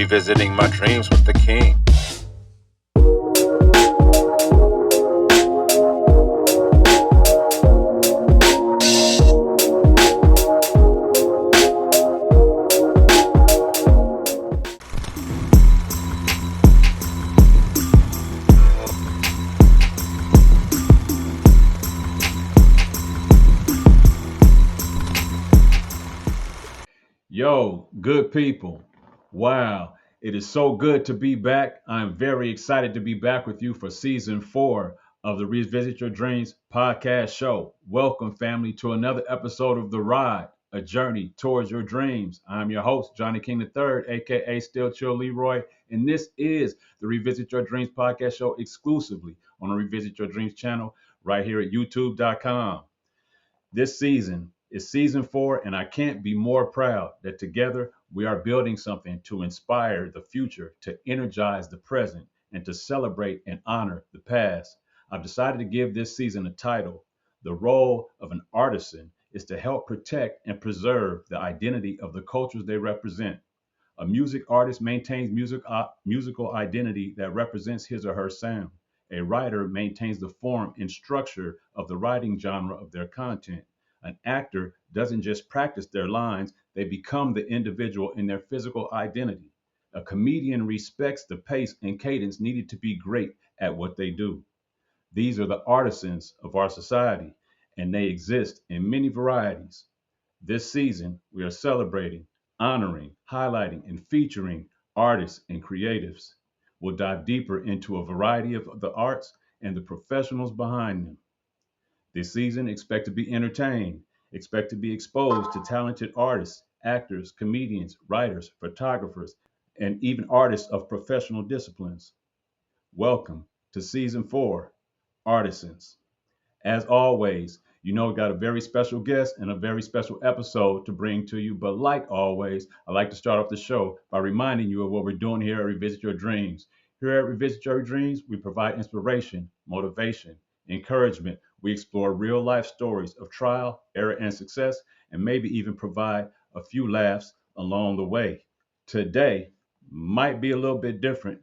revisiting my dreams with the king. Yo, good people. Wow, it is so good to be back. I'm very excited to be back with you for season 4 of the Revisit Your Dreams podcast show. Welcome, family, to another episode of The Ride, a journey towards your dreams. I'm your host, Johnny King III, aka Still Chill Leroy, and this is the Revisit Your Dreams podcast show exclusively on the Revisit Your Dreams channel right here at youtube.com. This season is season 4, and I can't be more proud that together we are building something to inspire the future, to energize the present, and to celebrate and honor the past. I've decided to give this season a title. The role of an artisan is to help protect and preserve the identity of the cultures they represent. A music artist maintains musical identity that represents his or her sound. A writer maintains the form and structure of the writing genre of their content. An actor doesn't just practice their lines, they become the individual in their physical identity. A comedian respects the pace and cadence needed to be great at what they do. These are the artisans of our society, and they exist in many varieties. This season, we are celebrating, honoring, highlighting, and featuring artists and creatives. We'll dive deeper into a variety of the arts and the professionals behind them. This season, expect to be entertained, expect to be exposed to talented artists, actors, comedians, writers, photographers, and even artists of professional disciplines. Welcome to season 4, Artisans. As always, we got a very special guest and a very special episode to bring to you. But like always, I like to start off the show by reminding you of what we're doing here at Revisit Your Dreams. Here at Revisit Your Dreams, we provide inspiration, motivation, encouragement. We explore real life stories of trial, error, and success, and maybe even provide a few laughs along the way. Today might be a little bit different.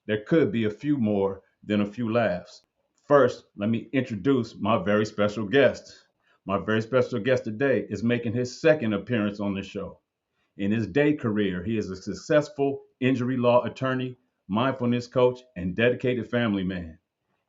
There could be a few more than a few laughs. First, let me introduce my very special guest. My very special guest today is making his second appearance on the show. In his day career, he is a successful injury law attorney, mindfulness coach, and dedicated family man.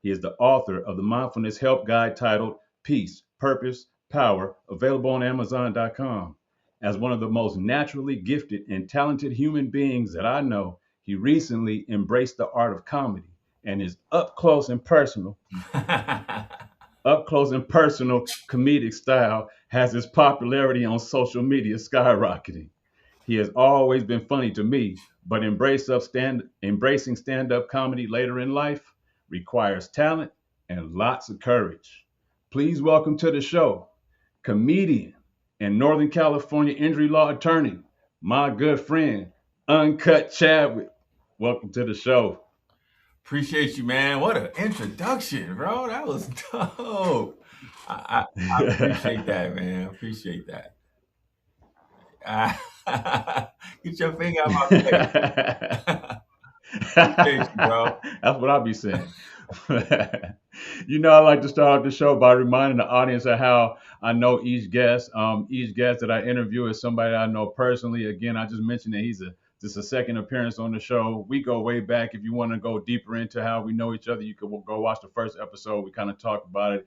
He is the author of the Mindfulness Help Guide titled Peace, Purpose, Power, available on Amazon.com. As one of the most naturally gifted and talented human beings that I know, he recently embraced the art of comedy and his up close and personal comedic style has his popularity on social media skyrocketing. He has always been funny to me, but embracing stand-up comedy later in life requires talent and lots of courage. Please welcome to the show, comedian and Northern California injury law attorney, my good friend, Uncut Chadwick. Welcome to the show. Appreciate you, man. What an introduction, bro. That was dope. I appreciate that, man. Appreciate that. Get your finger out my face. Appreciate you, bro. That's what I'll be saying. I like to start off the show by reminding the audience of how I know each guest. Each guest that I interview is somebody I know personally. Again, I just mentioned that this is a second appearance on the show. We go way back. If you want to go deeper into how we know each other, you could go watch the first episode. We kind of talked about it,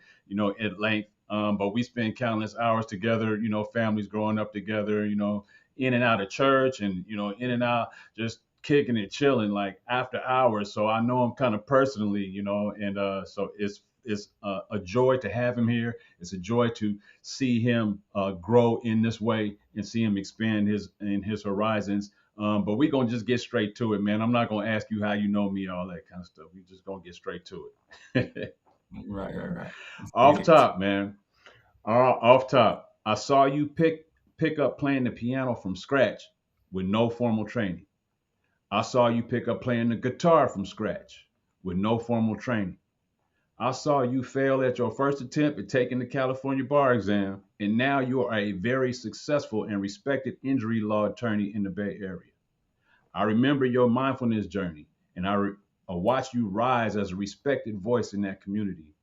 at length. But we spend countless hours together, families growing up together, in and out of church and, in and out just kicking and chilling like after hours. So I know him kind of personally, and so it's a joy to have him here. It's a joy to see him grow in this way and see him expand his horizons. But we're going to just get straight to it, man. I'm not going to ask you how you know me, all that kind of stuff. We're just going to get straight to it. Right. Off top, man. Off top, I saw you pick up playing the piano from scratch with no formal training. I saw you pick up playing the guitar from scratch with no formal training. I saw you fail at your first attempt at taking the California bar exam, and now you are a very successful and respected injury law attorney in the Bay Area. I remember your mindfulness journey, and I watched you rise as a respected voice in that community.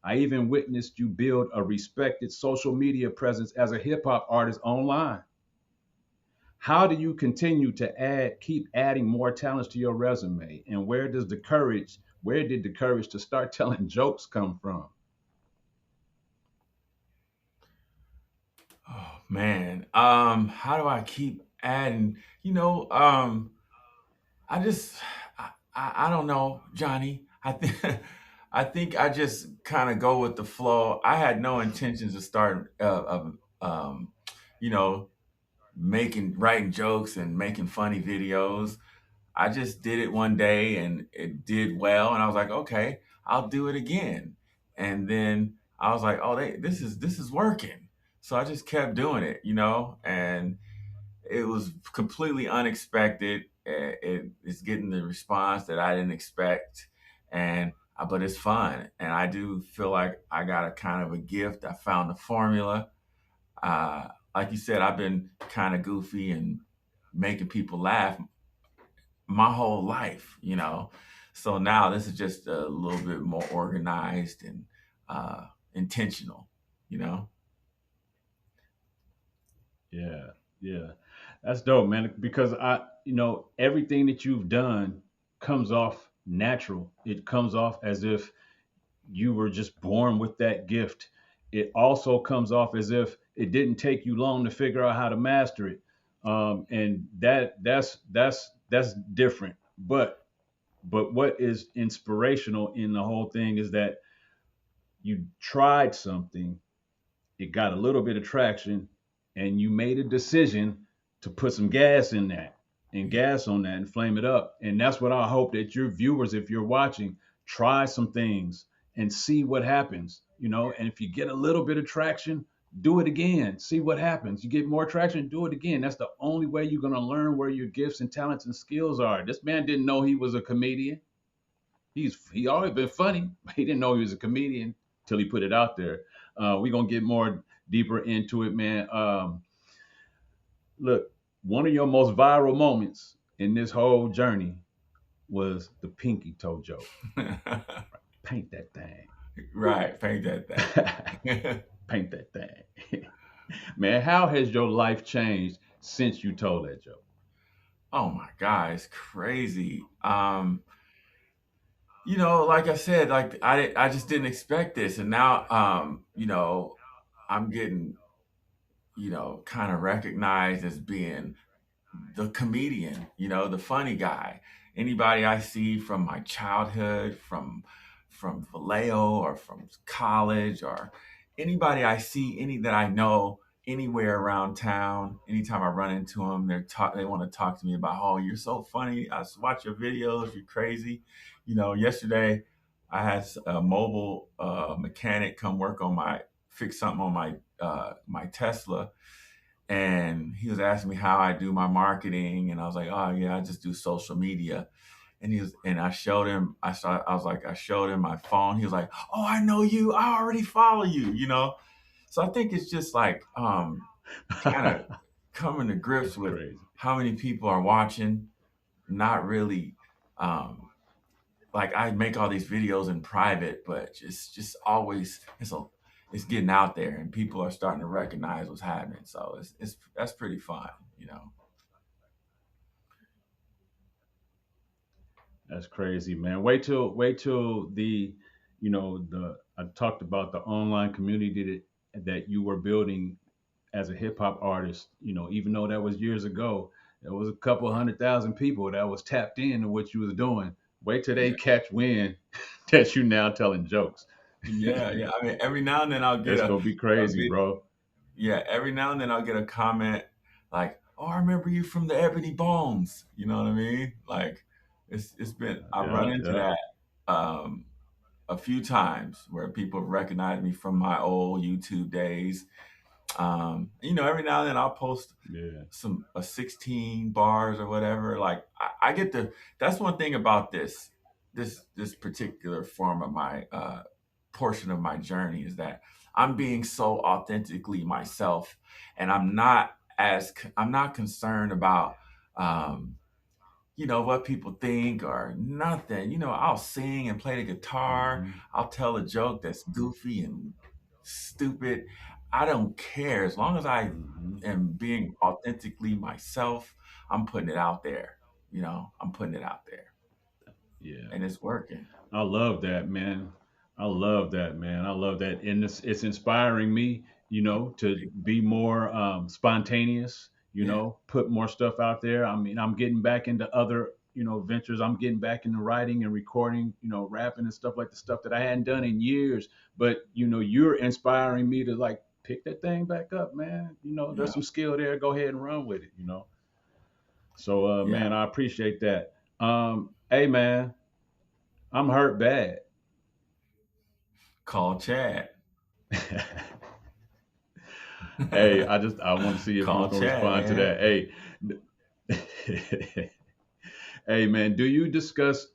I even witnessed you build a respected social media presence as a hip hop artist online. How do you continue to keep adding more talents to your resume? And where did the courage to start telling jokes come from? Oh man, how do I keep adding? I just, I don't know, Johnny. I think, I think I just kind of go with the flow. I had no intentions of starting, you know, writing jokes and making funny videos. I just did it one day and it did well, and I was like, okay, I'll do it again. And then I was like, oh, this is working. So I just kept doing it, and it was completely unexpected. It's getting the response that I didn't expect, and but it's fun, and I do feel like I got a kind of a gift. I found the formula. Like you said, I've been kind of goofy and making people laugh my whole life, So now this is just a little bit more organized and intentional, you know. Yeah, yeah. That's dope, man. Because everything that you've done comes off natural. It comes off as if you were just born with that gift. It also comes off as if it didn't take you long to figure out how to master it. And that's different. But what is inspirational in the whole thing is that you tried something, it got a little bit of traction, and you made a decision to put some gas in that and gas on that and flame it up. And that's what I hope that your viewers, if you're watching, try some things and see what happens, And if you get a little bit of traction, do it again, see what happens. You get more traction, do it again. That's the only way you're going to learn where your gifts and talents and skills are. This man didn't know he was a comedian. He always been funny, but he didn't know he was a comedian till he put it out there. We're gonna get more deeper into it, man. Look, one of your most viral moments in this whole journey was the pinky toe joke. Paint that thing. Right, paint that thing. Paint that thing. Man, how has your life changed since you told that joke? Oh my God, it's crazy. Like I said, like I just didn't expect this, and now, I'm getting, kind of recognized as being the comedian, the funny guy. Anybody I see from my childhood, from Vallejo or from college, or anybody I see, any that I know anywhere around town, anytime I run into them, they want to talk to me about, oh, you're so funny. I watch your videos. You're crazy. Yesterday I had a mobile mechanic come fix something on my Tesla, and he was asking me how I do my marketing, and I was like, oh yeah, I just do social media. And I showed him, I showed him my phone. He was like, oh, I know you, I already follow you. So I think it's just like kind of coming to grips That's with crazy. how many people are watching, not really like I make all these videos in private, but just always it's getting out there, and people are starting to recognize what's happening. So it's that's pretty fun. That's crazy, man. Wait till the I talked about the online community that you were building as a hip hop artist. Even though that was years ago, there was a couple 100,000 people that was tapped into what you was doing. Wait till they Yeah, catch wind that you now telling jokes. yeah, yeah. I mean, every now and then I'll get It's gonna be a crazy, bit. bro. Yeah, every now and then I'll get a comment like, "Oh, I remember you from the Ebony Bones." You know what I mean? Like, it's been I've run Yeah, into yeah, that a few times where people recognize me from my old YouTube days. Every now and then I'll post yeah. 16 bars or whatever. Like I get the that's one thing about this particular form of my portion of my journey is that I'm being so authentically myself, and I'm not concerned about um what people think or nothing. I'll sing and play the guitar. Hmm. I'll tell a joke that's goofy and stupid. I don't care. As long as I Hmm. am being authentically myself, I'm putting it out there. I'm putting it out there Yeah. and it's working. I love that, man. I love that, man. I love that. And it's inspiring me, to be more spontaneous, Yeah. put more stuff out there. I mean, I'm getting back into other, ventures. I'm getting back into writing and recording, rapping and stuff like the stuff that I hadn't done in years. But, you're inspiring me to like pick that thing back up, man. Yeah. There's some skill there. Go ahead and run with it. So, Yeah. man, I appreciate that. Hey, man, I'm hurt bad. Call Chad. Hey, I want to see if you was Call gonna Chad, respond to man. that. Hey, hey, man, do you discuss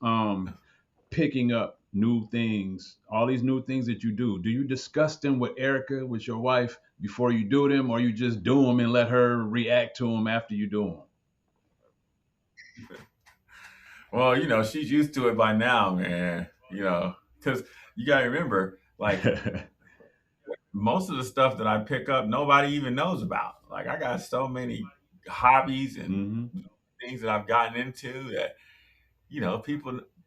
picking up new things, all these new things that you do? Do you discuss them with Erica, with your wife, before you do them, or you just do them and let her react to them after you do Well, she's used to it by now, man. Because you got to remember, like, them? most of the stuff that I pick up, nobody even knows about. Like, I got so many hobbies and Hmm. things that I've gotten into that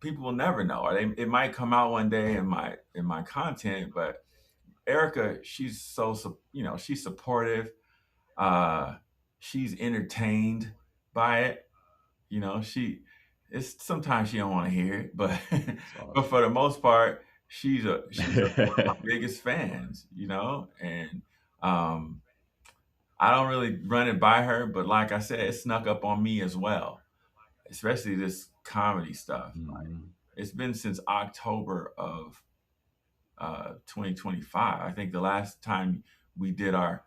people will never know, or it might come out one day in my content. But Erica, she's she's supportive. Uh, she's entertained by it. She it's sometimes she don't want to hear it, but That's but awesome. for the most part, she's one of my biggest fans. And um, I don't really run it by her, but like I said, it snuck up on me as well, especially this comedy stuff. Like, Hmm. it's been since October of 2025. I think the last time we did our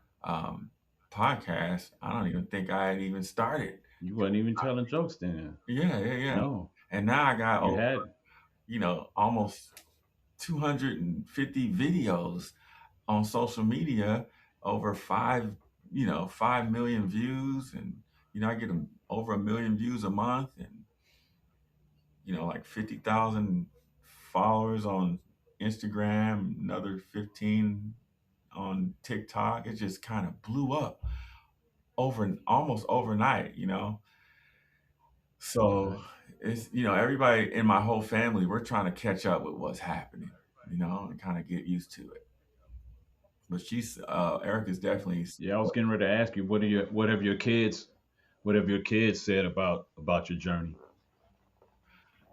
podcast, I don't even think I had even started. You wasn't even telling jokes then. Yeah, yeah, yeah. No, And now I got you over, had. almost 250 videos on social media, over 5 million views. And, I get them over a million views a month, and, like 50,000 followers on Instagram, another 15 on TikTok. It just kind of blew up almost overnight. So Okay. it's, everybody in my whole family, we're trying to catch up with what's happening, and kind of get used to it. But Erica's definitely, Yeah, I was getting ready to ask you, what have your kids said about your journey?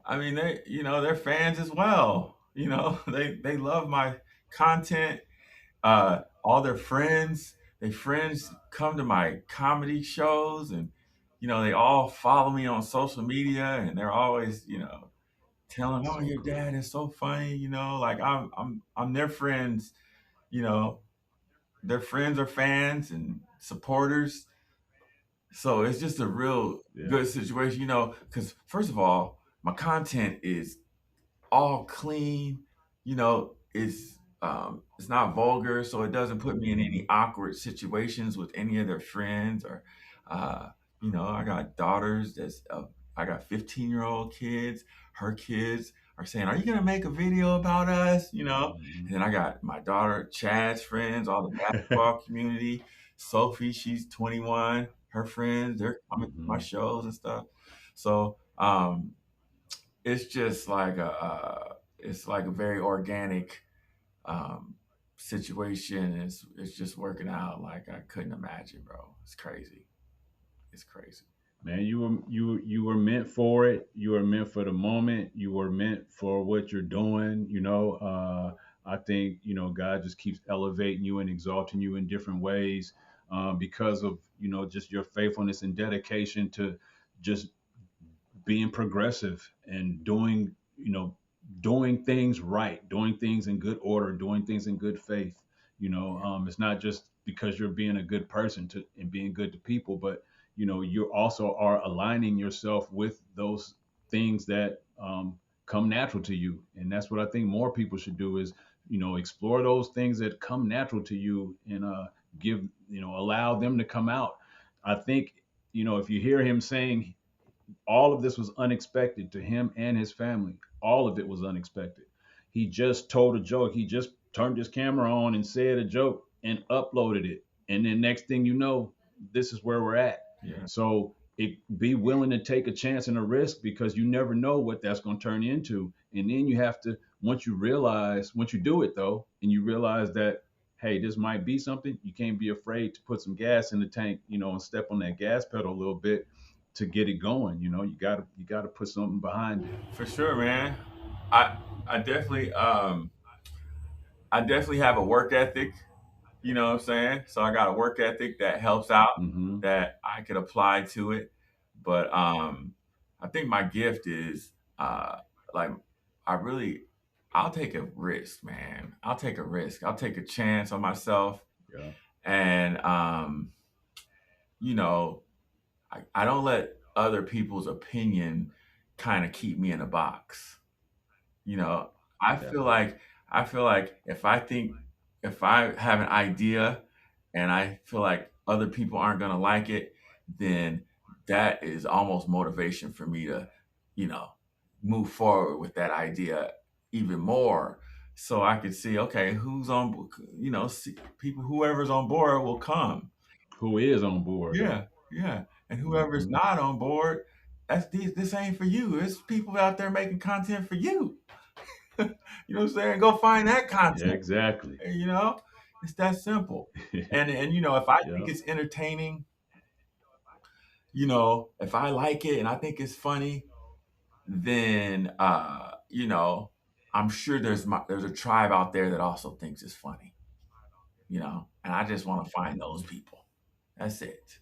I mean, they're fans as well. They love my content. All their friends come to my comedy shows, and, they all follow me on social media, and they're always, telling, That's "Oh, so your cool. dad is so funny." Like, I'm their friends. You know, their friends are fans and supporters. So it's just a real Yeah. good situation. Because first of all, my content is all clean. It's not vulgar, so it doesn't put me in Hmm. any awkward situations with any of their friends. Or, uh, I got daughters. I got 15-year-old kids. Her kids are saying, "Are you gonna make a video about us?" Hmm. And then I got my daughter Chad's friends, all the basketball community. Sophie, she's 21. Her friends, they're coming to my Hmm. shows and stuff. So, it's just like it's like a very organic um, situation. It's just working out like I couldn't imagine, bro. It's crazy. It's crazy. Man, you were meant for it. You were meant for the moment. You were meant for what you're doing. I think God just keeps elevating you and exalting you in different ways because of just your faithfulness and dedication to just being progressive and doing things right, doing things in good order, doing things in good faith. Yeah, It's not just because you're being a good person to and being good to people, but you also are aligning yourself with those things that come natural to you, and that's what I think more people should do is explore those things that come natural to you and give allow them to come out. I think if you hear him saying all of this was unexpected to him and his family. All of it was unexpected. He just told a joke. He just turned his camera on and said a joke and uploaded it. And then next thing you know, this is where we're at. Yeah, So be willing to take a chance and a risk because you never know what that's going to turn into. And then you have to once you do it though, and you realize that hey, this might be something, you can't be afraid to put some gas in the tank, and step on that gas pedal a little bit to get it going. You gotta put something behind it. for sure, man. I I definitely I definitely have a work ethic. You know what I'm saying? So I got a work ethic that helps out, Hmm. that I could apply to it. But I think my gift is like I really I'll take a risk, man. I'll take a risk. I'll take a chance on myself, Yeah. and you know, I don't let other people's opinion kind of keep me in a box. You know, I feel Definitely. like I feel like if I have an idea and I feel like other people aren't gonna like it, then that is almost motivation for me to, you know, move forward with that idea even more. So I could see, okay, who's on, see, people, whoever's on board will come. Who is on board? Yeah, yeah. And whoever's Hmm. not on board, this ain't for you. It's people out there making content for you. You know what I'm saying? Go find that Yeah, content. exactly. You know, it's that simple. And if I think Yeah. it's entertaining, if I like it and I think it's funny, then I'm sure there's a tribe out there that also thinks it's funny. And I just want to find those people. That's it.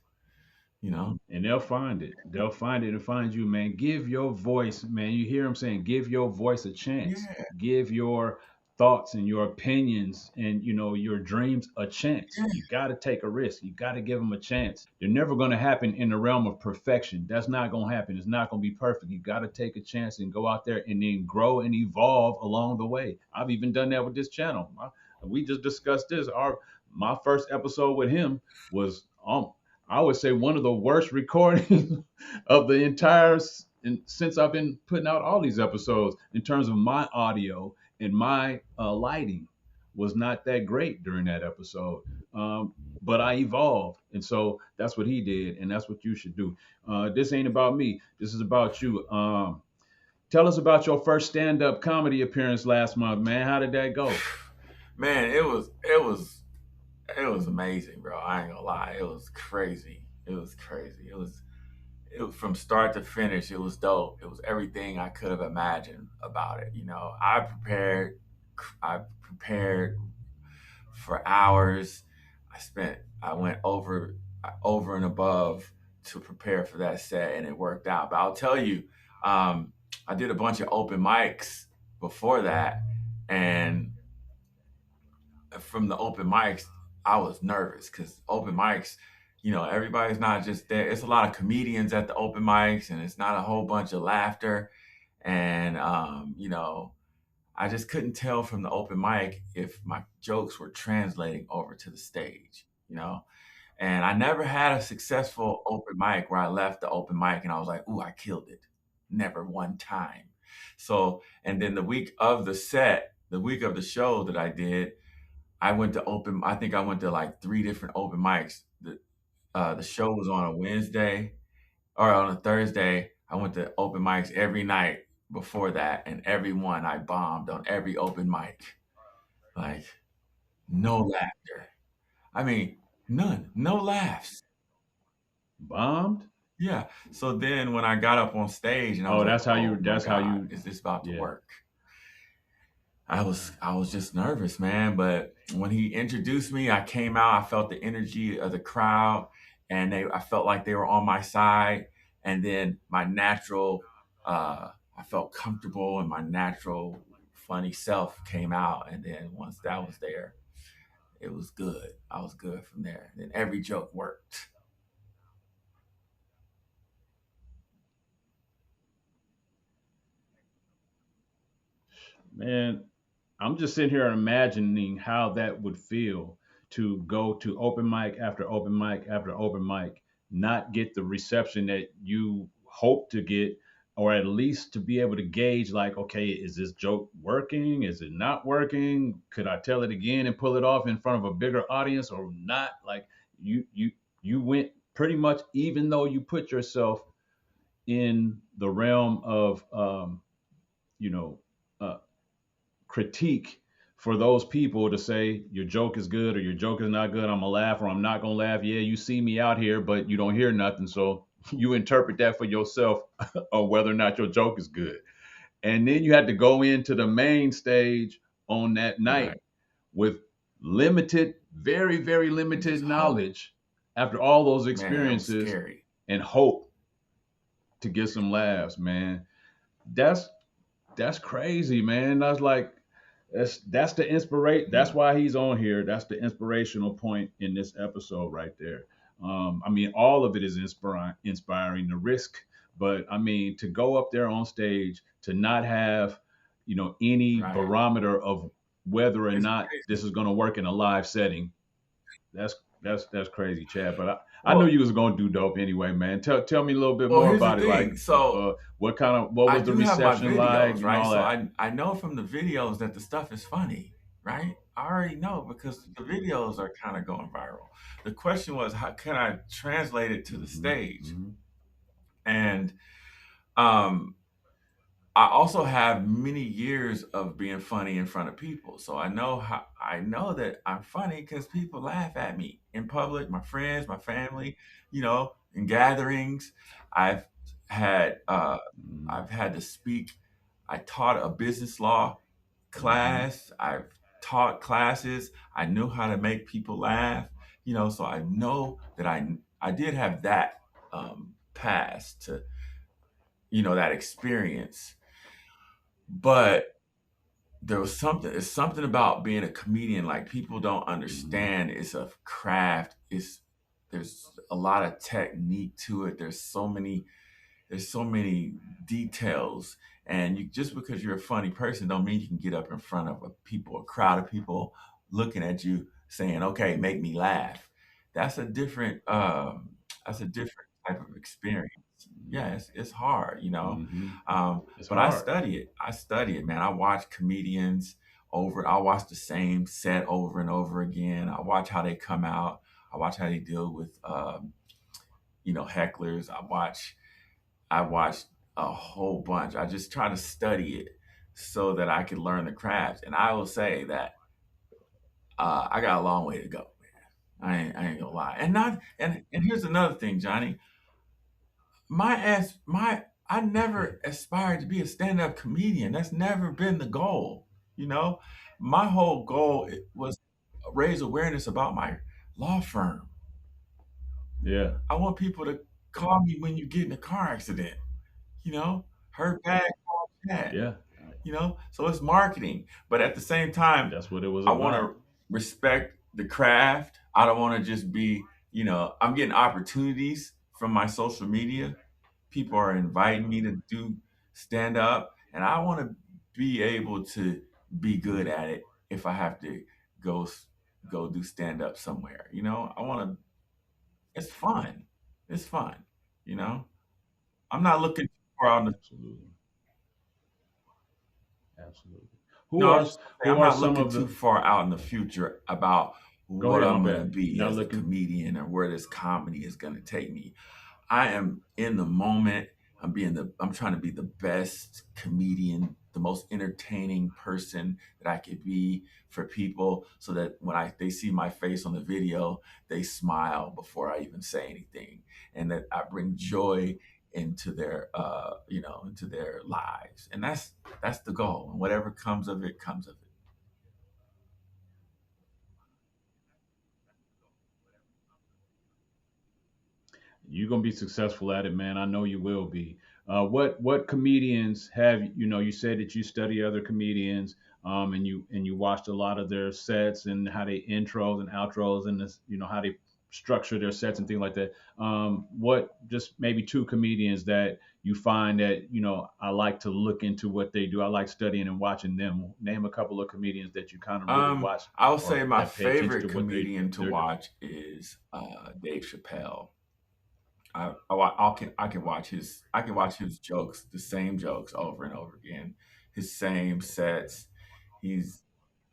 You know. And they'll find it. They'll find it and find you, man. Give your voice, man. You hear them saying, give your voice a chance. Yeah. Give your thoughts and your opinions and your dreams a chance. Yeah. You got to take a risk. You got to give them a chance. They're never going to happen in the realm of perfection. That's not going to happen. It's not going to be perfect. You got to take a chance and go out there and then grow and evolve along the way. I've even done that with this channel. We just discussed this. Our My first episode with him was I would say one of the worst recordings of the since I've been putting out all these episodes in terms of my audio and my lighting was not that great during that episode. But I evolved, and so that's what he did, and that's what you should do. This ain't about me. This is about you. Tell us about your first stand-up comedy appearance last month, man. How did that go? Man, it was amazing, bro. I ain't gonna lie. It was crazy. It was crazy. It was from start to finish. It was dope. It was everything I could have imagined about it. I prepared for hours. I went over and above to prepare for that set, and it worked out. But I'll tell you, I did a bunch of open mics before that, and from the open mics, I was nervous because open mics, everybody's not just there. It's a lot of comedians at the open mics, and it's not a whole bunch of laughter. And I just couldn't tell from the open mic if my jokes were translating over to the stage. And I never had a successful open mic where I left the open mic and I was like, "Ooh, I killed it." Never one time. So, and then the week of the show that I did, I think I went to like three different open mics. The show was on a Wednesday or on a Thursday. I went to open mics every night before that, and every one I bombed on every open mic. Like, no laughter. I mean, none, no laughs. Bombed? Yeah. So then when I got up on stage and I was Oh, like, that's how you. "Oh my That's how God, you. is this about to Yeah. work?" I was just nervous, man. But when he introduced me, I came out. I felt the energy of the crowd, and I felt like they were on my side. And then I felt comfortable, and my natural funny self came out. And then once that was there, it was good. I was good from there. And then every joke worked. Man, I'm just sitting here imagining how that would feel to go to open mic after open mic after open mic, not get the reception that you hope to get, or at least to be able to gauge, like, okay, is this joke working? Is it not working? Could I tell it again and pull it off in front of a bigger audience or not? Like, you went pretty much, even though you put yourself in the realm of you know uh, critique for those people to say your joke is good or your joke is not good. I'm gonna laugh or I'm not gonna laugh. Yeah, you see me out here, but you don't hear nothing, so you interpret that for yourself on whether or not your joke is good. And then you had to go into the main stage on that night Right. with limited, very, very And just limited hope. knowledge after all those Man, that was experiences scary. and hope to get some laughs, man. That's that's crazy, man. That's like that's the inspiration. That's Yeah. why he's on here. That's the inspirational point in this episode right there. I mean, all of it is inspiring. The risk, but I mean, to go up there on stage to not have, any Right. barometer of whether or It's not this crazy. is going to work in a live setting. That's crazy, Chad. But I knew Well, you was gonna do dope anyway, man. Tell me a little bit well, more here's the about it. Like, thing. So what I was the do have my reception like, videos, and right? all So that. I know from the videos that the stuff is funny, right? I already know because the videos are kind of going viral. The question was, how can I translate it to the Hmm. stage? Hmm. And um, I also have many years of being funny in front of people. So I know that I'm funny because people laugh at me in public, my friends, my family, in gatherings. I've had uh Hmm. I've had to speak. I taught a business law Hmm. class. I've taught classes. I knew how to make people laugh, so I know that I did have that past to, that experience. But it's something about being a comedian, like people don't Hmm. understand. It's a craft. There's a lot of technique to it. There's so many details, and just because you're a funny person don't mean you can get up in front of a crowd of people looking at you saying, okay, make me laugh. That's a different that's a different type of experience. Yeah, it's hard, Hmm. It's but I hard. study it. I study it, man. I watch comedians I watch the same set over and over again. I watch how they come out. I watch how they deal with hecklers. I watched a whole bunch. I just try to study it so that I can learn the craft. And I will say that I got a long way to go, man. I ain't gonna lie. And here's another thing, Johnny. I never aspired to be a stand-up comedian. That's never been the goal. You know, my whole goal was raise awareness about my law firm. Yeah. I want people to call me when you get in a car accident. Hurt bad, call Chad. Yeah. So it's marketing, but at the same time, That's what it was I want about. to respect the craft. I don't want to just be, I'm getting opportunities from my social media. People are inviting me to do stand up, and I want to be able to be good at it if I have to go go do stand up somewhere. I want to. It's fun. It's fun. You know, I'm not looking too far out in the. Absolutely. Absolutely. No, Who I are was just gonna say who I'm are not some looking of too the? far out in the future about Go what ahead. My I'm gonna bad. be You're not as a looking. comedian or where this comedy is gonna take me. I am in the moment. I'm trying to be the best comedian, the most entertaining person that I could be for people so that when they see my face on the video, they smile before I even say anything. And that I bring joy into their lives. And that's the goal. And whatever comes of it comes of it. You're gonna be successful at it, man. I know you will be. What comedians have you know? You said that you study other comedians, and you watched a lot of their sets and how they intros and outros and this, how they structure their sets and things like that. What just maybe two comedians that you find that I like to look into what they do. I like studying and watching them. Name a couple of comedians that you kind of really watch I would say or my that pay attention favorite to what comedian to they're doing. watch is Dave Chappelle. I can watch his jokes, the same jokes over and over again, his same sets. He's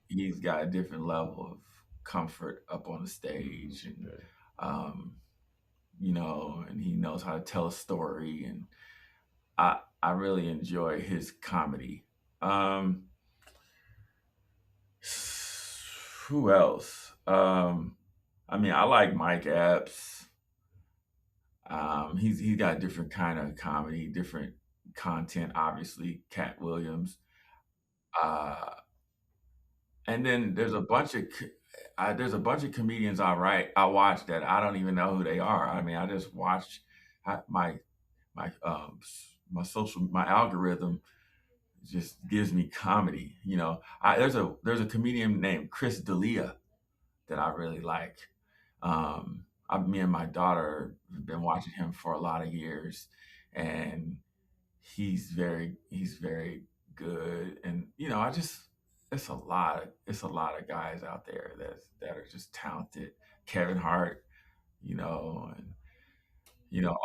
he's got a different level of comfort up on the stage, and Okay. um, and he knows how to tell a story, and I really enjoy his comedy. Um, who else? I mean, I like Mike Epps. He's got a different kind of comedy, different content. Obviously, Cat Williams. Uh, and then there's a bunch of comedians I watch that I don't even know who they are. I mean, I just watch my my algorithm just gives me comedy. There's a comedian named Chris D'Elia that I really like. Me and my daughter have been watching him for a lot of years, and he's very good. And I just it's a lot of guys out there that are just talented. Kevin Hart, and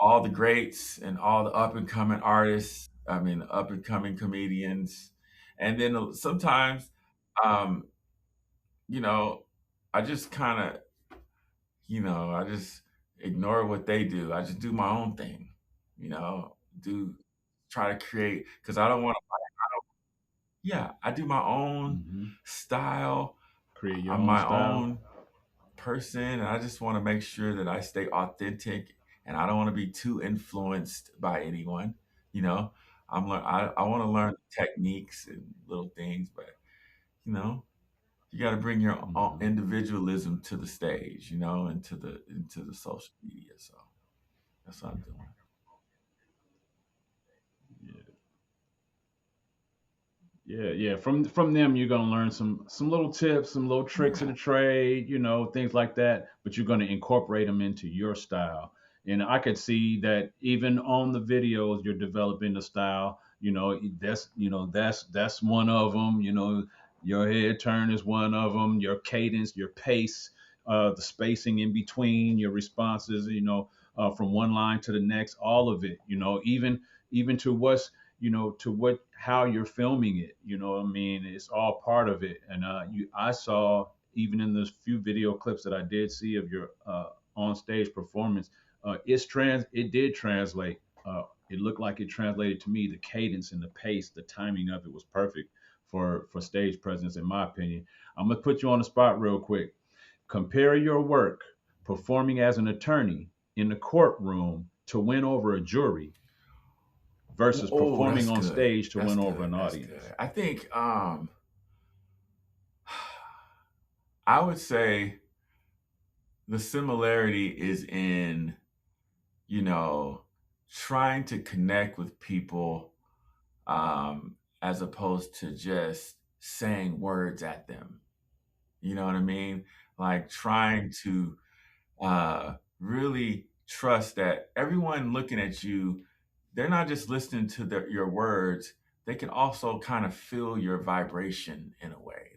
all the greats and all the up and coming artists. I mean, up and coming comedians, and then sometimes, um, you know, I just kind of I just ignore what they do. I just do my own thing, do try to create because I don't want to. Yeah, I do my own Hmm. style. Create your I'm own my style. own person, and I just want to make sure that I stay authentic, and I don't want to be too influenced by anyone. You know, I want to learn techniques and little things, but you know, you got to bring your own Hmm. individualism to the stage, into the social media. So that's what I'm doing. Yeah. Yeah. From them, you're gonna learn some little tips, some little tricks of Yeah. the trade, things like that. But you're gonna incorporate them into your style. And I could see that even on the videos, you're developing the style. That's one of them. Your head turn is one of them. Your cadence, your pace, the spacing in between, your responses. From one line to the next, all of it. Even to what how you're filming it. I mean, it's all part of it. And I saw even in the few video clips that I did see of your on stage performance, it did translate. It looked like it translated to me. The cadence and the pace, the timing of it was perfect for stage presence, in my opinion. I'm gonna put you on the spot real quick. Compare your work performing as an attorney in the courtroom to win over a jury versus Oh, performing that's on good. stage to That's win over good. an That's audience. good. I think I would say the similarity is in, you know, trying to connect with people, as opposed to just saying words at them. You know what I mean? Like trying to really trust that everyone looking at you, they're not just listening to your words. They can also kind of feel your vibration in a way.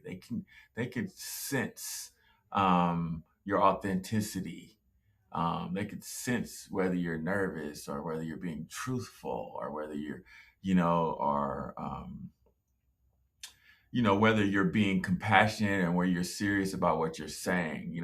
They could sense your authenticity. They could sense whether you're nervous or whether you're being truthful or whether you're, or whether you're being compassionate and where you're serious about what you're saying.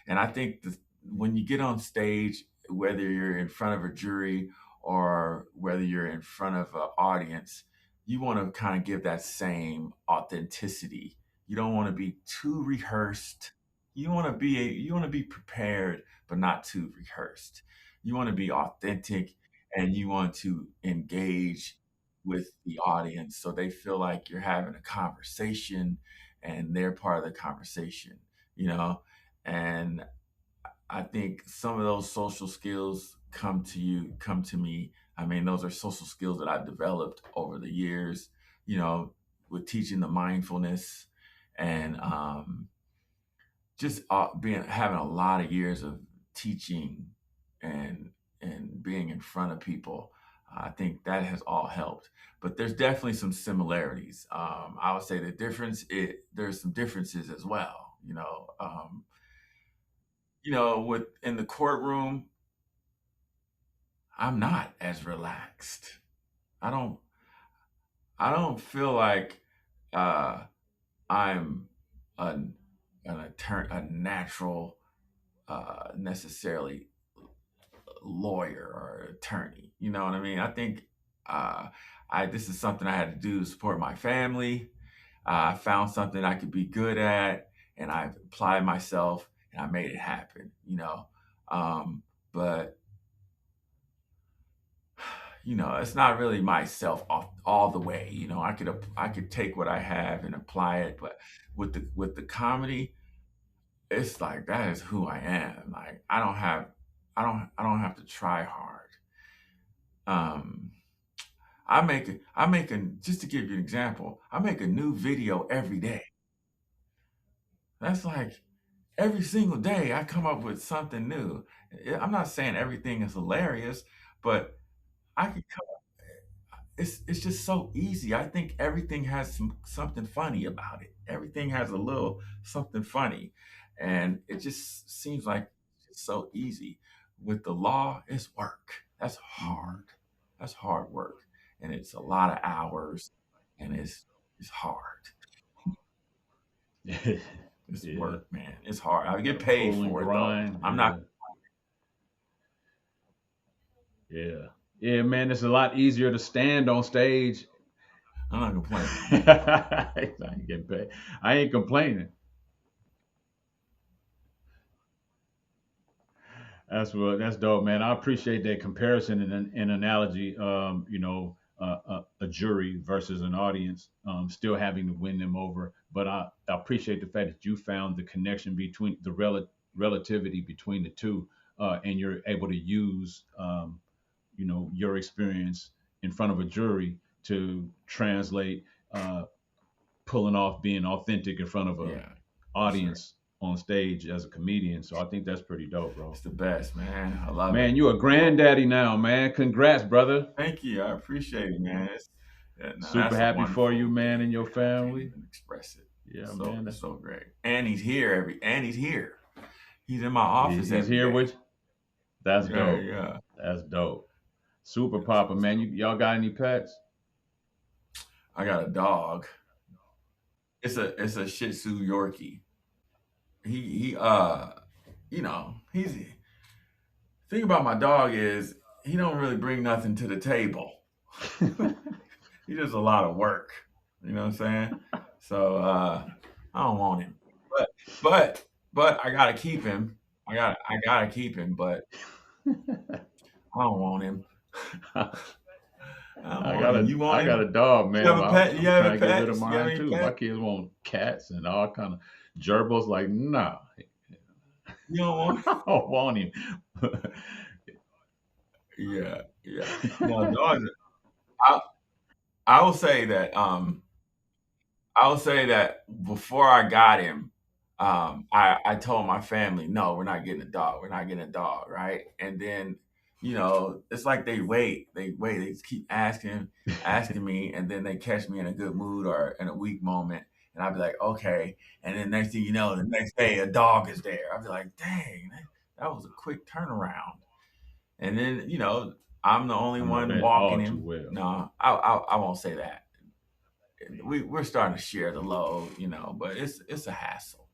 And I think when you get on stage, whether you're in front of a jury or whether you're in front of an audience, you want to kind of give that same authenticity. You don't want to be too rehearsed. You want to be prepared but not too rehearsed. You want to be authentic, and you want to engage with the audience so they feel like you're having a conversation and they're part of the conversation, you know? And I think some of those social skills come to me. I mean, those are social skills that I've developed over the years, you know, with teaching the mindfulness and just being having a lot of years of teaching and being in front of people. I think that has all helped, but there's definitely some similarities. I would say there's some differences as well. With in the courtroom, I'm not as relaxed. I don't I don't feel like uh, I'm an a natural necessarily lawyer or attorney. You know what I mean? I think uh, I this is something I had to do to support my family. I found something I could be good at, and I've applied myself, and I made it happen. Um, but it's not really myself all the way. I could take what I have and apply it, but with the comedy, it's like that is who I am. Like I don't have to try hard. Um, I make a just to give you an example. I make a new video every day. That's like every single day I come up with something new. I'm not saying everything is hilarious, but I could it's just so easy. I think everything has something funny about it. Everything has a little something funny, and it just seems like it's so easy. With the law, it's work. That's Hmm. hard. That's hard work, and it's a lot of hours, and it's hard. It's Yeah, work, man. It's hard. I got get to paid pull and for it though. grind. I'm not. Yeah, yeah, yeah, man. It's a lot easier to stand on stage. I'm not complaining, man. I ain't getting paid. I ain't complaining. That's dope, man. I appreciate that comparison and analogy. A jury versus an audience, still having to win them over. But I appreciate the fact that you found the connection between the relativity between the two, and you're able to use, your experience in front of a jury to translate, uh, pulling off being authentic in front of a Yeah, for sure. audience on stage as a comedian. So I think that's pretty dope, bro. It's the best, man. I love it. Man, you a granddaddy now, man. Congrats, brother. Thank you. I appreciate it, man. Yeah, no, Super that's a happy for you, wonderful man, and thing, your man. I can't family. even express it. Yeah, man. It's so great. And he's here and he's here. He's in my office He's every here day. with you. That's Yeah, dope. yeah. That's dope. Super It's, Papa, it's man. cool. Y'all got any pets? I got a dog. It's a Shih Tzu Yorkie. He he's thing about my dog is he don't really bring nothing to the table. He does a lot of work. You know what I'm saying? So I don't want him. But but but I gotta keep him. I gotta keep him, but I don't want him. I don't want him. You want I got him? a dog, You man. have a But pet? You I'm have a trying to get rid pet? of You have mine any too. My pet? kids want cats and all kind of gerbils. Like, nah, You don't want I don't want him. Yeah, yeah. No, dogs I I will say that I will say that before I got him, I told my family, no, we're not getting a dog. We're not getting a dog, right? And then, it's like they just keep asking me, and then they catch me in a good mood or in a weak moment, and I'll be like, okay. And then next thing you know, the next day a dog is there. I'll be like, dang, that was a quick turnaround. And then, I'm the only I know one that walking all too him. well. No, I won't say that. We're starting to share the load, but it's a hassle.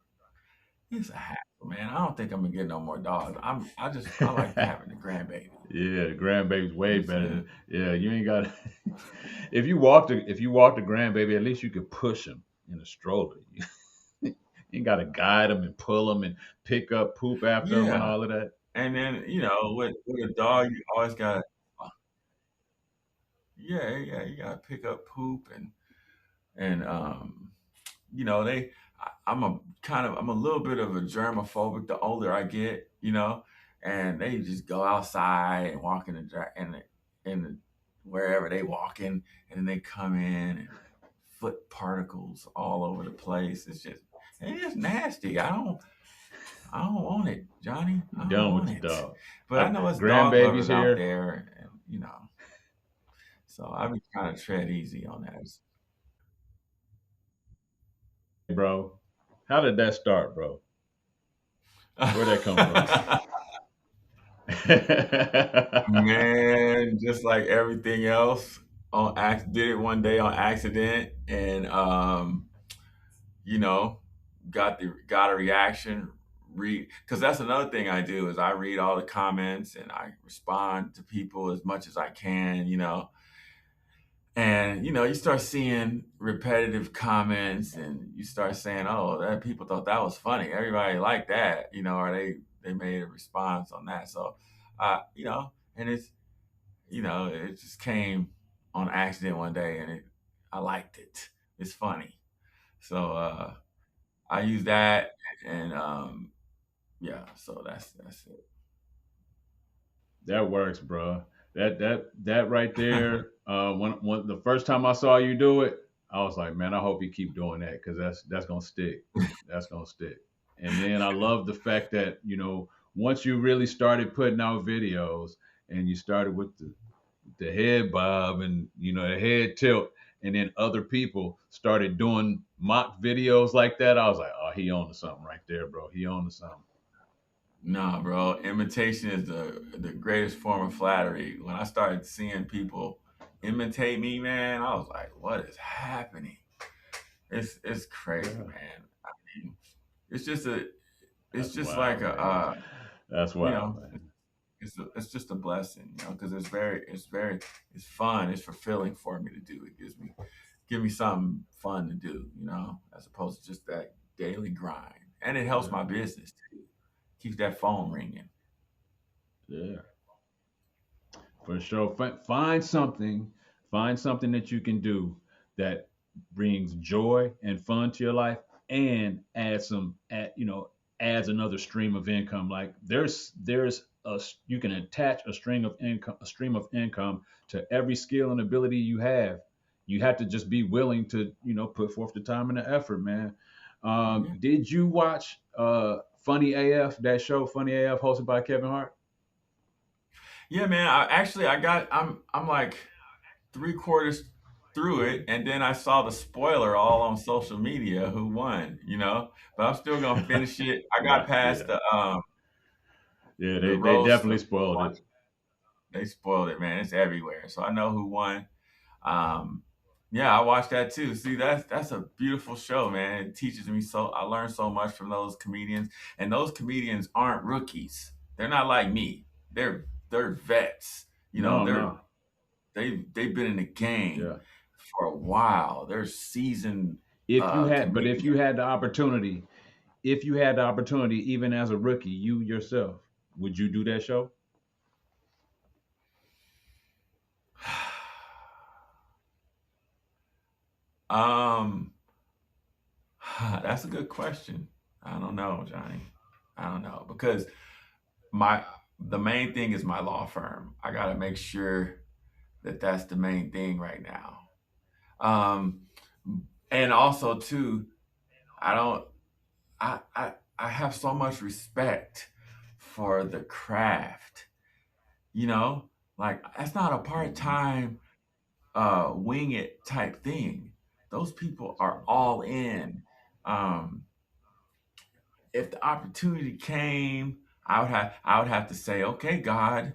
It's a hassle, man. I don't think I'm gonna get no more dogs. I like having the grandbaby. Yeah, the grandbaby's You way know what I'm better than. saying? Yeah, you ain't got. If you walk the grandbaby, at least you could push him in a stroller. You ain't got to guide him and pull him and pick up poop after him and Yeah. all of that. And then, with a dog, you always gotta yeah, yeah, you gotta pick up poop and they I'm a little bit of a germophobic the older I get, and they just go outside and walk in the wherever they walk in, and then they come in and foot particles all over the place. It's just nasty. I don't want it, Johnny. I You don't done with want the it. dog. But I know it's dog Grandbaby's lovers out here. there, and so I've been trying to tread easy on that. Bro, how did that start, bro? Where'd that come from? Man, just like everything else, did it one day on accident, and you know, got a reaction. Read, because that's another thing I do is I read all the comments and I respond to people as much as I can. And you start seeing repetitive comments, and you start saying, "Oh, that people thought that was funny. Everybody liked that," or they made a response on that. So, and it just came on accident one day, and I liked it. It's funny. So I use that, and yeah. So that's That works, bro. That right it. there. When the first time I saw you do it, I was like, man, I hope you keep doing that because that's gonna stick. That's gonna stick. And then I love the fact that once you really started putting out videos and you started with the head bob and the head tilt, and then other people started doing mock videos like that. I was like, oh, he on to something right there, bro. He on to something. Nah, bro. Imitation is the greatest form of flattery. When I started seeing people imitate me, man, I was like, "What is happening?" It's crazy, Yeah, man. I mean, it's just a it's that's just like wild, man. That's you wild, know, man. it's just a blessing, because it's fun, it's fulfilling for me to do. It give me something fun to do, as opposed to just that daily grind, and it helps Yeah, my business too. Keeps that phone ringing. yeah. For sure. Find something that you can do that brings joy and fun to your life and adds another stream of income. Like you can attach a stream of income to every skill and ability you have. You have to just be willing to, put forth the time and the effort, man. Yeah. Did you watch Funny AF, that show Funny AF hosted by Kevin Hart? Yeah, man. I'm like three-quarters through it, and then I saw the spoiler all on social media who won. But I'm still gonna finish it. I got Right. past Yeah. Yeah. the They roast definitely of spoiled it. they spoiled it, man. It's everywhere. So I know who won. Um, yeah, I watched that too. See, that's a beautiful show, man. It teaches me so. I learned so much from those comedians, and those comedians aren't rookies. They're not like me. They're vets. No, no. They've been in the game Yeah. for a while. They're seasoned If comedians. you had the opportunity, if you had the opportunity, even as a rookie, you yourself, would you do that show? um, that's a good question. I don't know, Johnny. I don't know because my the main thing is my law firm. I got to make sure that that's the main thing right now. Um, and also too, I don't. I have so much respect for the craft. You know, like that's not a part Hmm. time wing it type thing. Those people are all in. Um, if the opportunity came, I would have to say, okay, God,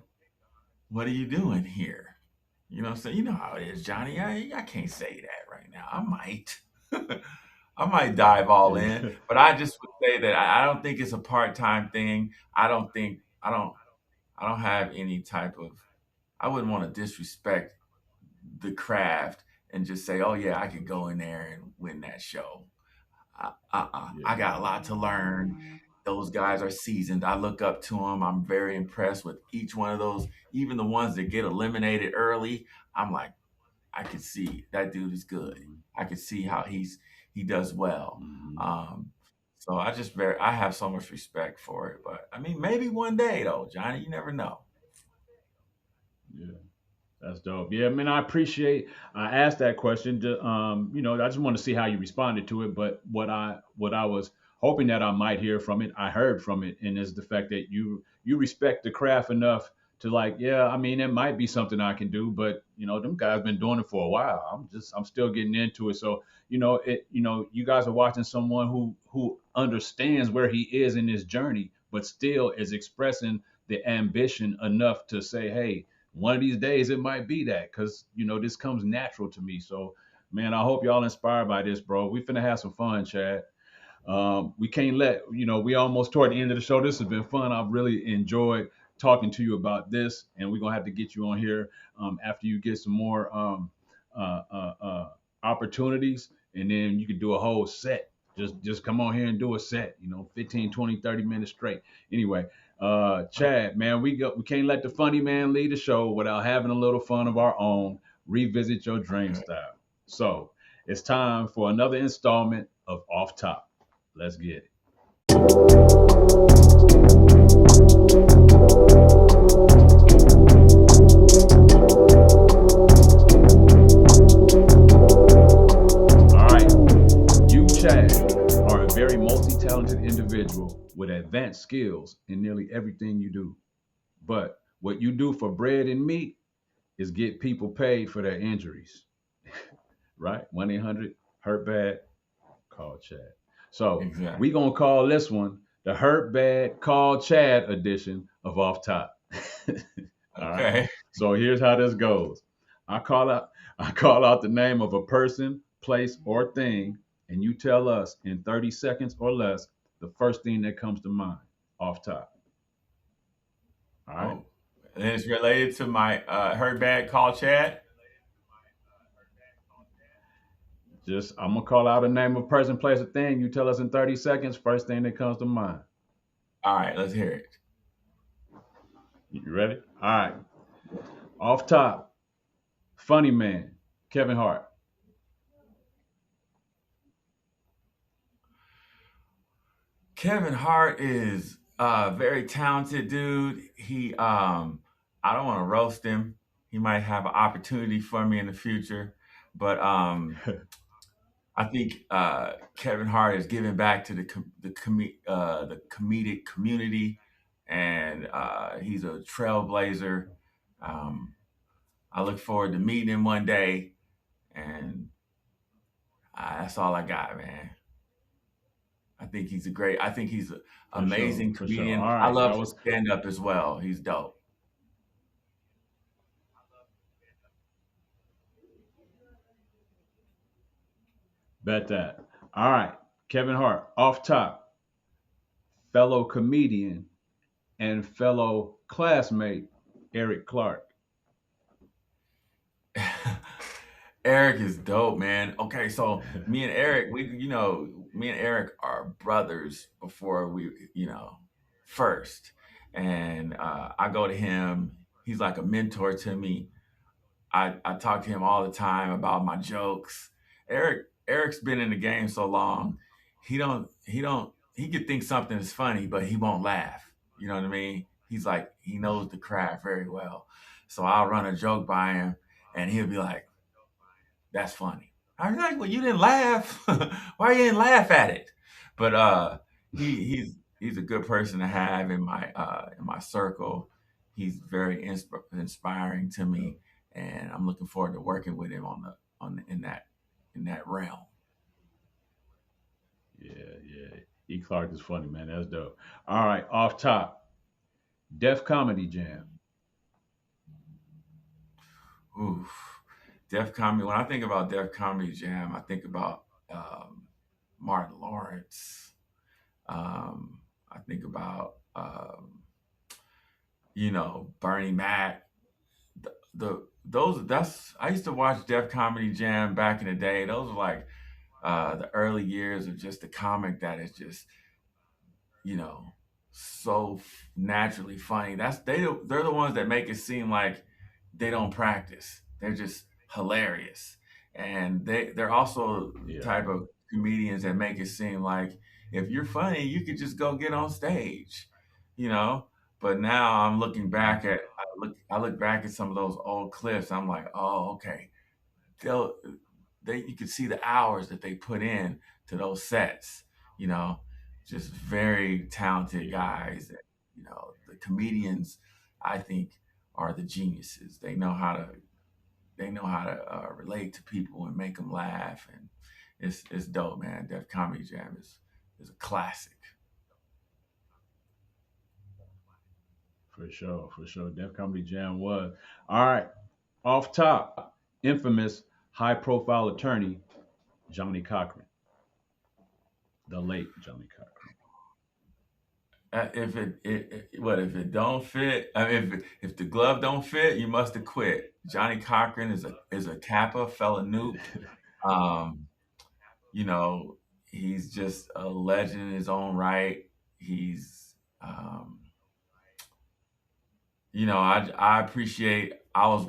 what are you doing here? You know what I'm saying? You know how it is, Johnny. I can't say that right now. I might. I might dive all Yeah. in, but I just would say that I don't think it's a part-time thing. I don't have any type of I wouldn't want to disrespect the craft and just say, "Oh yeah, I could go in there and win that show." I Yeah. got a lot to learn. Those guys are seasoned. I look up to them. I'm very impressed with each one of those, even the ones that get eliminated early. I'm like, I could see that dude is good. Hmm. I could see how he does well. Hmm. Um, so I have so much respect for it. But I mean, maybe one day though, Johnny, you never know. Yeah. That's dope. Yeah, I mean, I asked that question. I just want to see how you responded to it. But what I was hoping that I might hear from it, I heard from it, and is the fact that you respect the craft enough to like, yeah, I mean, it might be something I can do, but them guys been doing it for a while. I'm still getting into it. So you guys are watching someone who understands where he is in his journey, but still is expressing the ambition enough to say, hey, one of these days it might be that, because this comes natural to me. So, man, I hope y'all inspired by this, bro. We finna have some fun, Chad. We can't let we almost toward the end of the show. This has been fun. I've really enjoyed talking to you about this, and we're gonna have to get you on here after you get some more uh, uh, uh, opportunities, and then you can do a whole set. Just come on here and do a set, 15, 20, 30 minutes straight. Anyway, Chad, man, we can't let the funny man lead the show without having a little fun of our own. Revisit your dream style. So it's time for another installment of Off Top. Let's get it. All right. You, Chad, are a very multi talented individual with advanced skills in nearly everything you do. But what you do for bread and meat is get people paid for their injuries, right? 1-800 Hurt Bad, call Chad. So Exactly. we going to call this one the Hurt Bad Call Chad edition of Off Top. All right. Okay. So here's how this goes. I call out I call out the name of a person, place, or thing, and you tell us in 30 seconds or less the first thing that comes to mind. Off top. All right. Oh, and it's related to my her bad call Chad. Just I'm gonna call out a name of person, place, or thing. You tell us in 30 seconds, first thing that comes to mind. All right, let's hear it. You ready? All right. Off top, funny man, Kevin Hart. Kevin Hart is a very talented dude. I don't want to roast him. He might have an opportunity for me in the future, but I think Kevin Hart is giving back to the comedic community, and he's a trailblazer. Um, I look forward to meeting him one day, and that's all I got, man. I think he's an For sure, amazing for sure. All comedian. I right. love That his was stand up as well. He's dope. bet that. All right. Kevin Hart, off top, fellow comedian and fellow classmate Eric Clark. Eric is dope, man. Okay, so me and Eric are brothers before first. And I go to him. He's like a mentor to me. I talk to him all the time about my jokes. Eric's been in the game so long. He could think something is funny, but he won't laugh. You know what I mean? He's like he knows the craft very well. So I'll run a joke by him and he'll be like, "That's funny." I'm like, "Well, you didn't laugh. Why you didn't laugh at it?" But he's a good person to have in my circle. He's very inspiring to me, and I'm looking forward to working with him in that realm. Yeah, yeah. E. Clark is funny, man. That's dope. All right, off top, Def Comedy Jam. Oof. Def Comedy. When I think about Def Comedy Jam, I think about Martin Lawrence. I think about Bernie Mac. The those that's I used to watch Def Comedy Jam back in the day. Those were like the early years of just a comic that is just you know so naturally funny. They're the ones that make it seem like they don't practice. They're just hilarious, and they're also the Yeah, type of comedians that make it seem like if you're funny, you could just go get on stage, you know. But now I'm looking back at I look back at some of those old clips. I'm like, oh, okay. They'll they You can see the hours that they put in to those sets, you know, just very talented yeah, guys. The comedians, I think, are the geniuses. They know how to relate to people and make them laugh, and it's dope, man. Def Comedy Jam is a classic. For sure, for sure. Def Comedy Jam was. All right. Off top, infamous high profile attorney, Johnny Cochran, the late Johnny Cochran. If it don't fit, I mean, if the glove don't fit, you must have quit. Johnny Cochran is a Kappa fella nuke. Um, you know, he's just a legend in his own right. He's, um, I appreciate. I was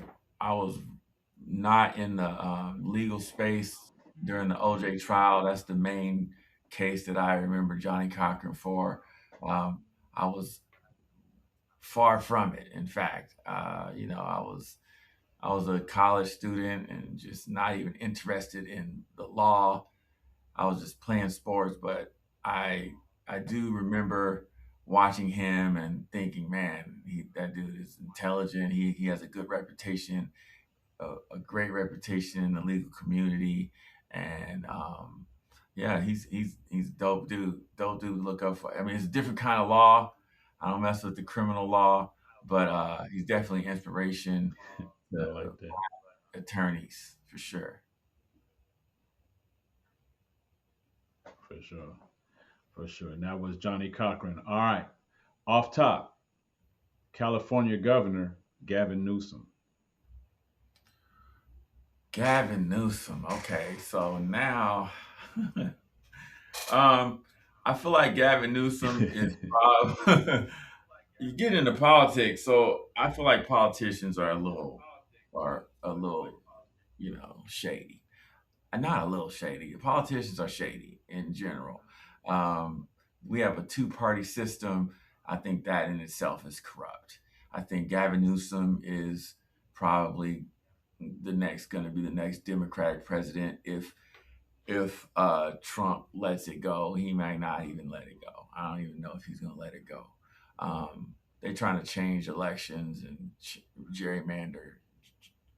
not in the legal space during the OJ trial. That's the main case that I remember Johnny Cochran for. Um, I was far from it. In fact, I was a college student and just not even interested in the law. I was just playing sports, but I I do remember watching him and thinking, man, that dude is intelligent. He has a good reputation, a great reputation in the legal community, and yeah, he's dope dude to look up for. I mean, it's a different kind of law. I don't mess with the criminal law, but he's definitely inspiration I to like that. attorneys for sure. For sure. For sure. And that was Johnny Cochran. All right. Off top, California Governor Gavin Newsom. Gavin Newsom. Okay, so now, um, I feel like Gavin Newsom is you get into politics, so I feel like politicians are a little, shady. Not a little shady. Politicians are shady in general. Um, we have a two-party system. I think that in itself is corrupt. I think Gavin Newsom is probably going to be the next Democratic president if Trump lets it go. He might not even let it go. I don't even know if he's going to let it go. They're trying to change elections and gerrymander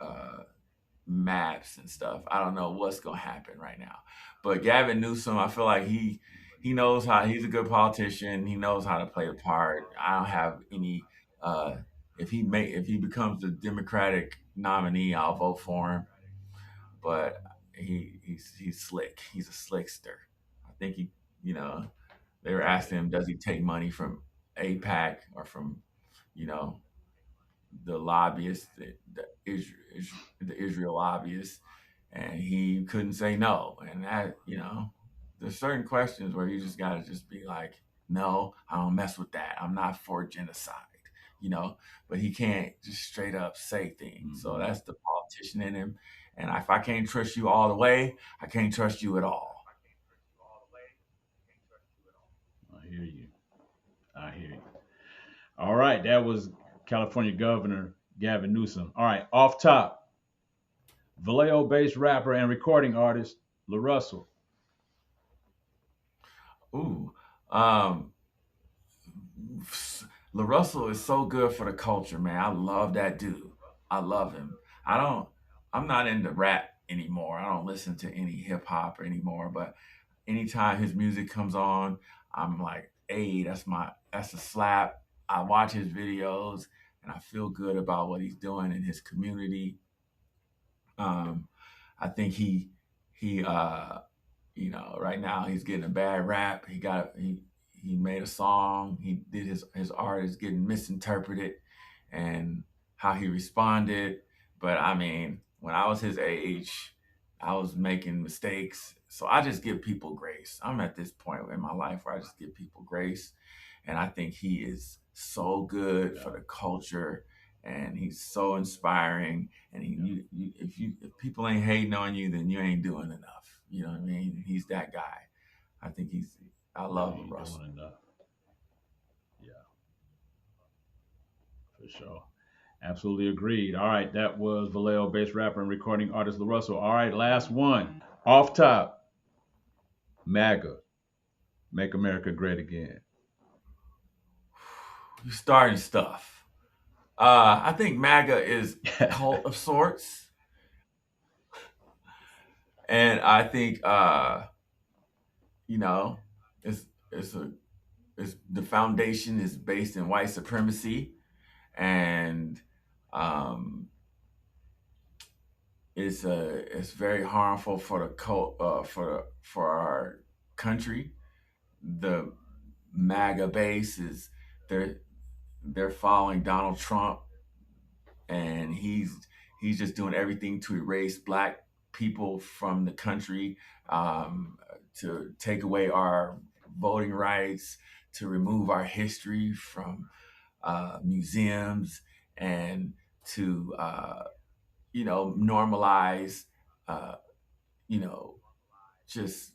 uh, maps and stuff. I don't know what's going to happen right now. But Gavin Newsom, I feel like he knows how. He's a good politician. He knows how to play the part. I don't have any. Uh, if he becomes the Democratic nominee, I'll vote for him. But he's slick. He's a slickster. I think you know, they were asking him, does he take money from APAC or from, you know, the lobbyists, the Israel lobbyists, and he couldn't say no. And that, there's certain questions where you just got to just be like, no, I don't mess with that. I'm not for genocide, you know. But he can't just straight up say things. So Hmm. that's the politician in him. And if I can't trust you all the way, I can't trust you at all. I hear you. I hear you. All right. That was California Governor Gavin Newsom. All right. Off top, Vallejo based rapper and recording artist, La Russell. Ooh, um, LaRussell is so good for the culture, man. I love that dude. I love him. I don't. I'm not into rap anymore. I don't listen to any hip hop anymore. But anytime his music comes on, I'm like, hey, that's a slap. I watch his videos and I feel good about what he's doing in his community. Um, I think right now he's getting a bad rap. He made a song. He did his art is getting misinterpreted, and how he responded. But I mean, when I was his age, I was making mistakes. So I just give people grace. I'm at this point in my life where I just give people grace, and I think he is so good Yeah. for the culture, and he's so inspiring. And if people ain't hating on you, then you ain't doing enough. You know what I mean? He's that guy. I think I Yeah. love You're Russell. doing enough. Yeah. For sure. Absolutely agreed. All right. That was Vallejo based rapper and recording artist, La Russell. All right. Last one. Off top, MAGA. Make America Great Again. You starting stuff. I think MAGA is cult of sorts, and I think you know, it's it's a it's the foundation is based in white supremacy. and um, it's very harmful for the for our country. The MAGA base is they're they're following Donald Trump, and he's just doing everything to erase black people from the country, to take away our voting rights, to remove our history from museums, and to normalize uh, you know just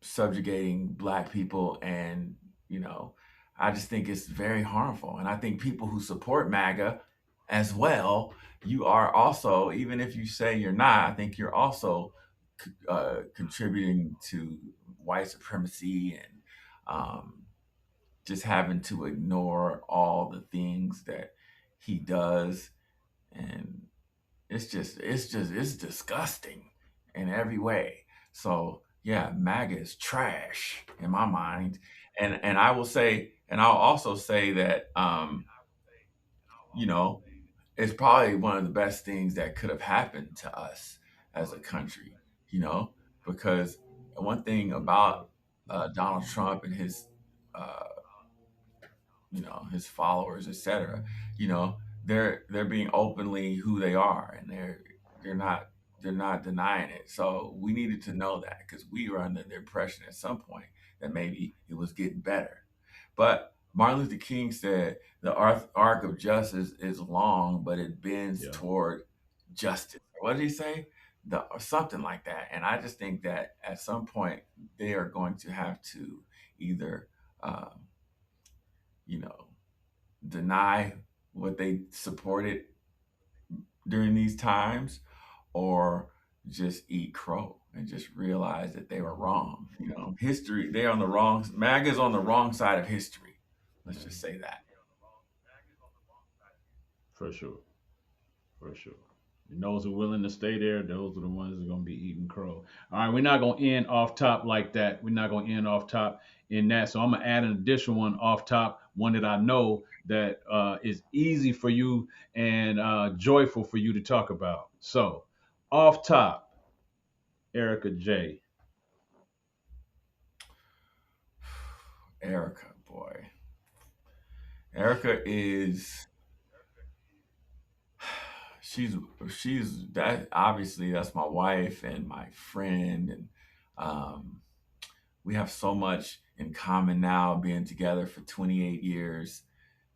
subjugating black people. And you know I just think it's very harmful, and I think people who support MAGA as well, you are also, even if you say you're not, I think you're also contributing to white supremacy, and just having to ignore all the things that he does. And it's disgusting in every way. So yeah, MAGA is trash in my mind. And I will say, and I'll also say that you know, it's probably one of the best things that could have happened to us as a country, you know, because one thing about Donald Trump and his uh, his followers, etc. You know, they're being openly who they are, and they're not they're not denying it. So we needed to know that, because we were under the impression at some point that maybe it was getting better. But Martin Luther King said the arc of justice is long, but it bends Yeah. toward justice. What did he say? Or something like that. And I just think that at some point they are going to have to either, um, you know, deny what they supported during these times, or just eat crow and just realize that they were wrong. History, they're on the wrong, MAGA's on the wrong side of history. Let's just Yeah. say that. For sure. For sure. And those who are willing to stay there, those are the ones that are going to be eating crow. All right, we're not going to end off top like that. We're not going to end off top in that. So I'm going to add an additional one off top, one that I know that is easy for you and joyful for you to talk about. So, off top, Erica J. Erica, boy. Erica is she's she's that obviously that's my wife and my friend, and um we have so much in common now, being together for 28 years.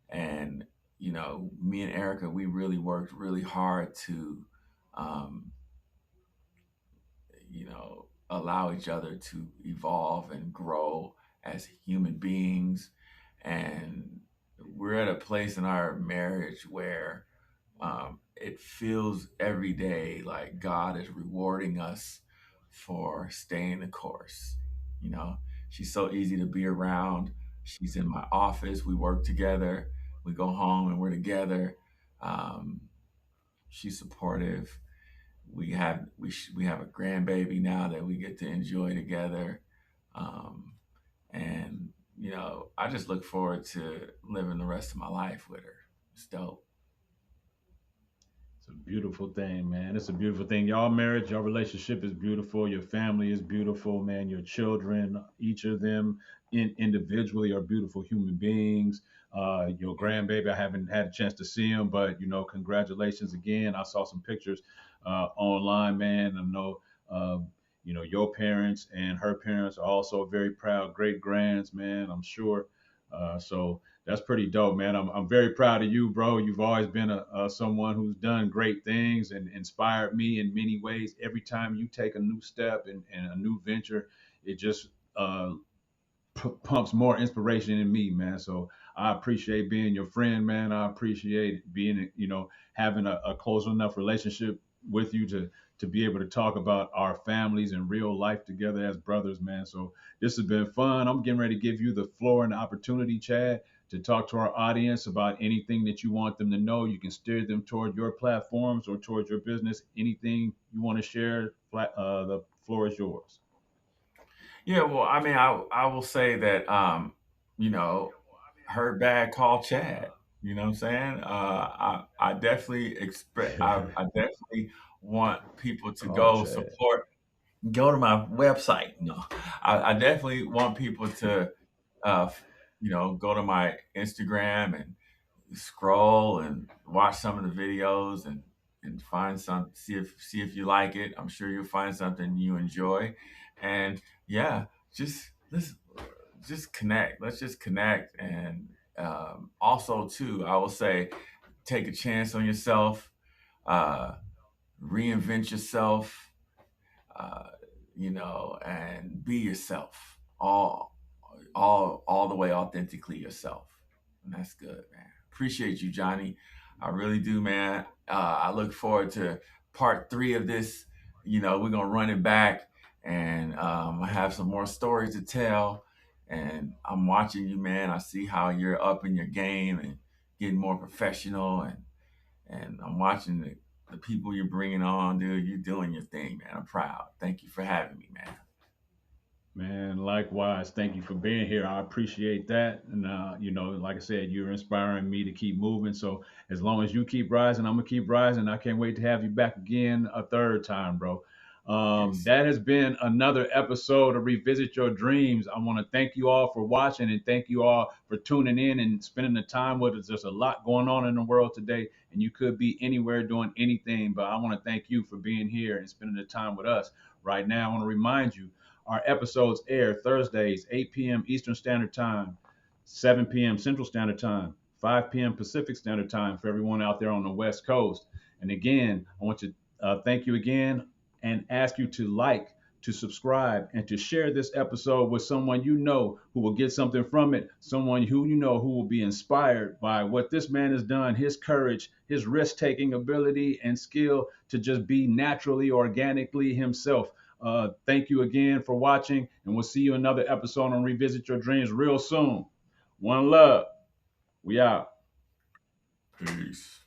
And me and Erica, we really worked really hard to um, allow each other to evolve and grow as human beings. And we're at a place in our marriage where it feels every day like God is rewarding us for staying the course. You know, she's so easy to be around. She's in my office. We work together. We go home and we're together. Um, she's supportive. We have a grandbaby now that we get to enjoy together. Um, and I just look forward to living the rest of my life with her. It's dope. It's a beautiful thing, man. It's a beautiful thing. Y'all marriage, your relationship is beautiful. Your family is beautiful, man. Your children, each of them individually are beautiful human beings. Your Yeah. grandbaby, I haven't had a chance to see him, but congratulations again. I saw some pictures online, man. I know, uh, your parents and her parents are also very proud great grands, man. I'm sure. So that's pretty dope, man. I'm very proud of you, bro. You've always been a someone who's done great things and inspired me in many ways. Every time you take a new step and a new venture, it just pumps more inspiration in me, man. So I appreciate being your friend, man. I appreciate being, having a close enough relationship with you to be able to talk about our families and real life together as brothers, man. So this has been fun. I'm getting ready to give you the floor and the opportunity, Chad, to talk to our audience about anything that you want them to know. You can steer them toward your platforms or towards your business. Anything you want to share, the floor is yours. Yeah, well, I will say that you know, heard bad, call Chad. You know what I'm saying? I definitely expect. I definitely want people to Oh, go Chad. support. Go to my website. No, I definitely want people to, uh, go to my Instagram and scroll and watch some of the videos and find some see if you like it. I'm sure you'll find something you enjoy, and yeah, just just connect. Let's just connect, and also too, I will say, take a chance on yourself, uh, reinvent yourself, uh, and be yourself. All the way authentically yourself. And that's good, man. Appreciate you, Johnny. I really do, man. I look forward to part 3 of this. We're gonna run it back, and I have some more stories to tell. And I'm watching you, man. I see how you're up in your game and getting more professional, and I'm watching the people you're bringing on, dude. You're doing your thing, man. I'm proud. Thank you for having me, man. Man, likewise. Thank you for being here. I appreciate that. And like I said, you're inspiring me to keep moving. So as long as you keep rising, I'm gonna keep rising. I can't wait to have you back again a third time, bro. Peace. That has been another episode of Revisit Your Dreams. I want to thank you all for watching and thank you all for tuning in and spending the time with us. There's a lot going on in the world today, and you could be anywhere doing anything. But I want to thank you for being here and spending the time with us. Right now, I want to remind you our episodes air Thursdays, 8 p.m. Eastern Standard Time, 7 p.m. Central Standard Time, 5 p.m. Pacific Standard Time for everyone out there on the West Coast. And again, I want to thank you again and ask you to like, to subscribe, and to share this episode with someone you know who will get something from it, someone who you know who will be inspired by what this man has done, his courage, his risk taking ability, and skill to just be naturally, organically himself. Thank you again for watching, and we'll see you another episode on Revisit Your Dreams real soon. One love. We out. Peace.